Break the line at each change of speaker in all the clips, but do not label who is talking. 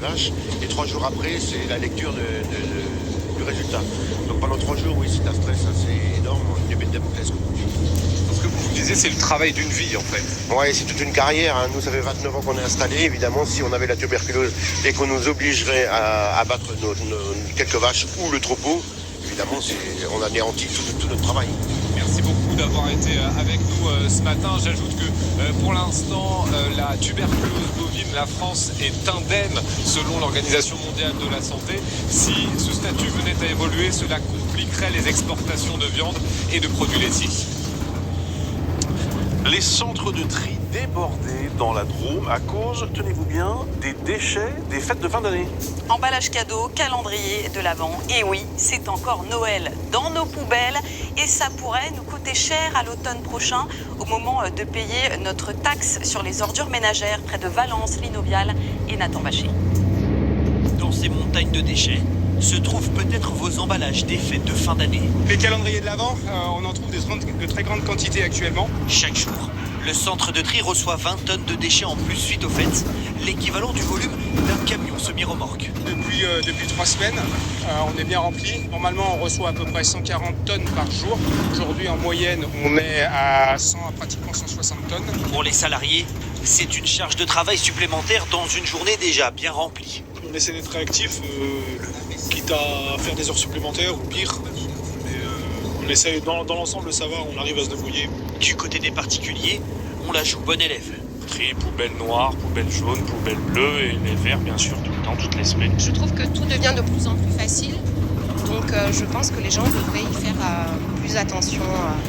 vaches. Et 3 jours après, c'est la lecture du résultat. Donc pendant 3 jours, oui, c'est un stress assez énorme, une épée de Damoclès.
Ce que vous disiez, c'est le travail d'une vie en fait.
Ouais, c'est toute une carrière. Nous, ça fait 29 ans qu'on est installés. Évidemment, si on avait la tuberculose et qu'on nous obligerait à abattre quelques vaches ou le troupeau, évidemment, on anéantit tout notre travail.
Merci beaucoup d'avoir été avec nous ce matin. J'ajoute que pour l'instant, la tuberculose bovine, la France est indemne selon l'Organisation mondiale de la santé. Si ce statut venait à évoluer, cela compliquerait les exportations de viande et de produits laitiers.
Les centres de tri débordés dans la Drôme à cause, tenez-vous bien, des déchets des fêtes de fin d'année.
Emballage cadeau, calendrier de l'Avent. Et oui, c'est encore Noël dans nos poubelles et ça pourrait nous coûter cher à l'automne prochain au moment de payer notre taxe sur les ordures ménagères près de Valence, Linovial et Nathan-Vacher.
Dans ces montagnes de déchets se trouvent peut-être vos emballages des fêtes de fin d'année.
Les calendriers de l'Avent, on en trouve de très grandes quantités actuellement.
Chaque jour, le centre de tri reçoit 20 tonnes de déchets en plus suite aux fêtes, l'équivalent du volume d'un camion semi-remorque.
Depuis 3 semaines, on est bien rempli. Normalement, on reçoit à peu près 140 tonnes par jour. Aujourd'hui, en moyenne, on est à pratiquement 160 tonnes.
Pour les salariés, c'est une charge de travail supplémentaire dans une journée déjà bien remplie.
On essaie d'être réactif, quitte à faire des heures supplémentaires ou pire. On essaie, dans l'ensemble, ça va, on arrive à se débrouiller.
Du côté des particuliers, on la joue bon élève.
Tri, poubelle noire, poubelle jaune, poubelle bleue et les verts bien sûr tout le temps, toutes les semaines.
Je trouve que tout devient de plus en plus facile, donc je pense que les gens devraient y faire plus attention.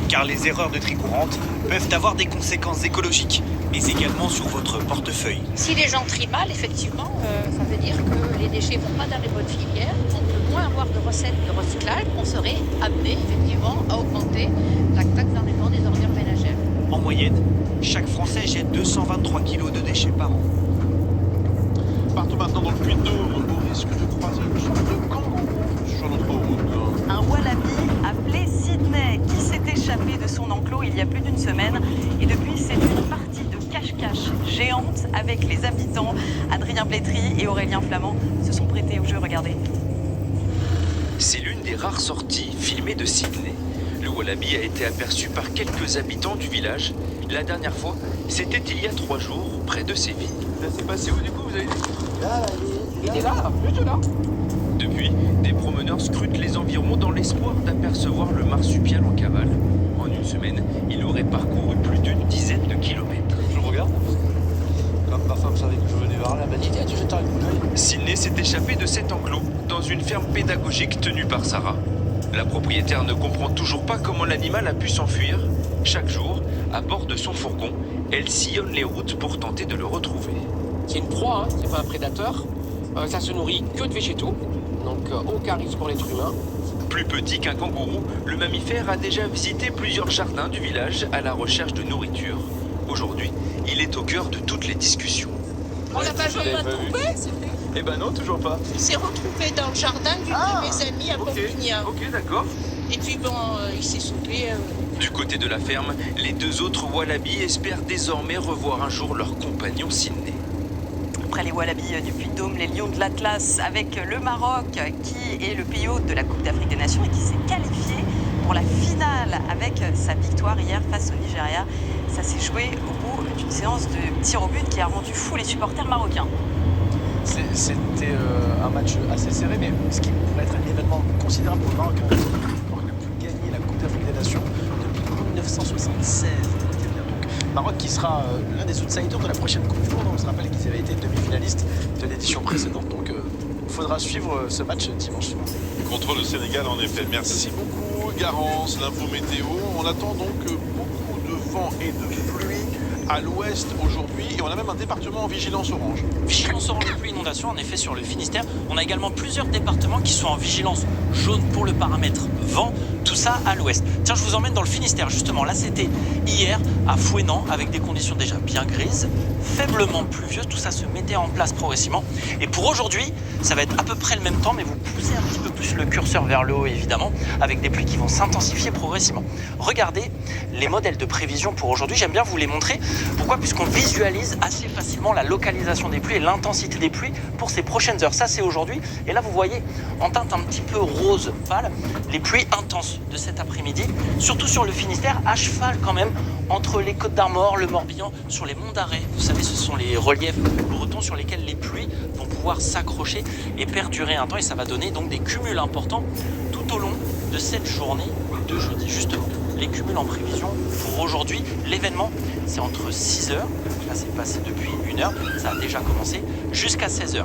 Car les erreurs de tri courantes peuvent avoir des conséquences écologiques, mais également sur votre portefeuille.
Si les gens trient mal, effectivement, ça veut dire que les déchets ne vont pas dans les bonnes filières, on peut moins avoir de recettes de recyclage, on serait amené effectivement à augmenter la taxe d'enlèvement des ordures ménagères.
En moyenne, chaque Français jette 223 kg de déchets par an.
Partons maintenant dans le Puy-de-Dôme au risque de croiser une sorte de kangourou sur notre route.
Un wallaby appelé Sydney qui s'est échappé de son enclos il y a plus d'une semaine et depuis c'est une partie de cache-cache géante avec les habitants. Adrien Plétry et Aurélien Flamand se sont prêtés au jeu, regardez.
C'est l'une des rares sorties filmées de Sydney. Le wallaby a été aperçu par quelques habitants du village. La dernière fois, c'était il y a 3 jours, près de Séville.
Ça s'est passé où du coup, vous avez dit?
Il est là, juste là.
Depuis, des promeneurs scrutent les environs dans l'espoir d'apercevoir le marsupial en cavale. En une semaine, il aurait parcouru plus d'une dizaine de kilomètres.
Je regarde. Comme ma femme savait que je venais voir, elle m'a dit tiens, tu jettes un coup d'œil.
Sydney s'est échappé de cet enclos dans une ferme pédagogique tenue par Sarah. La propriétaire ne comprend toujours pas comment l'animal a pu s'enfuir. Chaque jour, à bord de son fourgon, elle sillonne les routes pour tenter de le retrouver.
C'est une proie, c'est pas un prédateur. Ça se nourrit que de végétaux, donc aucun risque pour l'être humain.
Plus petit qu'un kangourou, le mammifère a déjà visité plusieurs jardins du village à la recherche de nourriture. Aujourd'hui, il est au cœur de toutes les discussions.
On l'a pas jamais retrouvé.
Eh ben non, toujours pas.
Il s'est retrouvé dans le jardin d'une de mes amies à Perpignan.
Ok, d'accord.
Et puis bon, il s'est sauvé.
Du côté de la ferme, les 2 autres wallabies espèrent désormais revoir un jour leur compagnon Sydney.
Après les wallabies du Puy-de-Dôme, les lions de l'Atlas avec le Maroc qui est le pays hôte de la Coupe d'Afrique des Nations et qui s'est qualifié pour la finale avec sa victoire hier face au Nigeria. Ça s'est joué au bout d'une séance de tir au but qui a rendu fou les supporters marocains.
C'était un match assez serré, mais ce qui pourrait être un événement considérable pour le Maroc. Le Maroc n'a plus gagné la Coupe d'Afrique des Nations depuis 1976. Donc, Maroc qui sera l'un des outsiders de la prochaine Coupe du Monde. On se rappelle qu'ils avaient été demi-finalistes de l'édition précédente. Donc il faudra suivre ce match dimanche.
Contre le Sénégal, en effet. Merci beaucoup, Garance, l'info météo. On attend donc beaucoup de vent et de pluie à l'ouest aujourd'hui. Et on a même un département en vigilance orange.
Vigilance orange de pluie inondation, en effet, sur le Finistère. On a également plusieurs départements qui sont en vigilance jaune pour le paramètre vent. Tout ça à l'ouest. Tiens, je vous emmène dans le Finistère, justement. Là, c'était hier à Fouesnant, avec des conditions déjà bien grises, faiblement pluvieuses. Tout ça se mettait en place progressivement. Et pour aujourd'hui, ça va être à peu près le même temps, mais vous poussez un petit peu plus le curseur vers le haut, évidemment, avec des pluies qui vont s'intensifier progressivement. Regardez les modèles de prévision pour aujourd'hui. J'aime bien vous les montrer Pourquoi? Puisqu'on visualise assez facilement la localisation des pluies et l'intensité des pluies pour ces prochaines heures. Ça, c'est aujourd'hui. Et là, vous voyez en teinte un petit peu rose pâle les pluies intenses de cet après-midi, surtout sur le Finistère, à cheval quand même entre les Côtes d'Armor, le Morbihan, sur les monts d'Arrée. Vous savez, ce sont les reliefs bretons sur lesquels les pluies vont pouvoir s'accrocher et perdurer un temps, et ça va donner donc des cumuls importants tout au long de cette journée de jeudi. Justement, les cumuls en prévision pour aujourd'hui, l'événement c'est entre 6h, là c'est passé depuis 1h, ça a déjà commencé, jusqu'à 16h.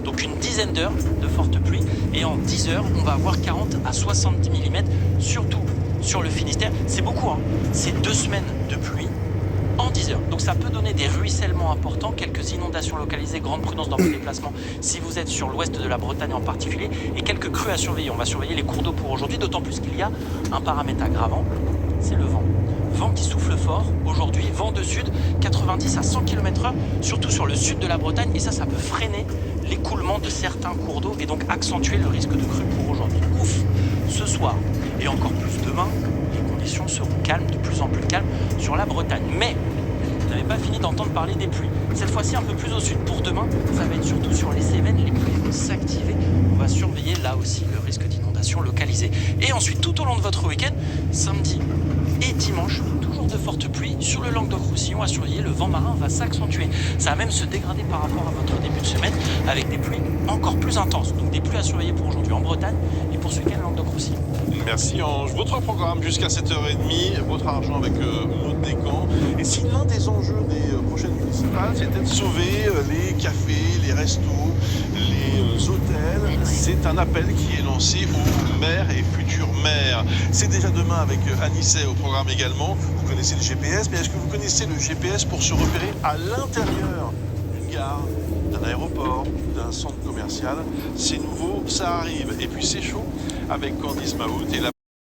Donc une dizaine d'heures de fortes pluies, et en 10 heures on va avoir 40 à 70 mm, surtout sur le Finistère. C'est beaucoup, hein. C'est 2 semaines de pluie en 10 heures. Donc ça peut donner des ruissellements importants, quelques inondations localisées, grande prudence dans vos déplacements si vous êtes sur l'ouest de la Bretagne en particulier, et quelques crues à surveiller. On va surveiller les cours d'eau pour aujourd'hui, d'autant plus qu'il y a un paramètre aggravant, c'est le vent. Vent qui souffle fort aujourd'hui, vent de sud, 90 à 100 km/h, surtout sur le sud de la Bretagne, et ça peut freiner l'écoulement de certains cours d'eau et donc accentuer le risque de crue pour aujourd'hui. Ouf, ce soir et encore plus demain, les conditions seront calmes, de plus en plus calmes sur la Bretagne. Mais vous n'avez pas fini d'entendre parler des pluies. Cette fois-ci un peu plus au sud. Pour demain, ça va être surtout sur les Cévennes, les pluies vont s'activer. On va surveiller là aussi le risque d'inondation localisée. Et ensuite, tout au long de votre week-end, samedi et dimanche, toujours de fortes pluies sur le Languedoc-Roussillon. À surveiller, le vent marin va s'accentuer. Ça va même se dégrader par rapport à votre début de semaine avec des pluies encore plus intenses. Donc des pluies à surveiller pour aujourd'hui en Bretagne et pour ce week-end Languedoc-Roussillon.
Merci Ange. Votre programme jusqu'à 7h30, votre argent avec notre décan. Et si l'un des enjeux des prochaines municipales, c'était de sauver les cafés, les restos, les hôtels, c'est un appel qui est lancé aux maires et futurs maires. C'est déjà demain avec Anicet au programme également. Vous connaissez le GPS, mais est-ce que vous connaissez le GPS pour se repérer à l'intérieur d'une gare, d'un aéroport, d'un centre commercial? C'est nouveau, ça arrive. Et puis c'est chaud avec Candice Mahout et la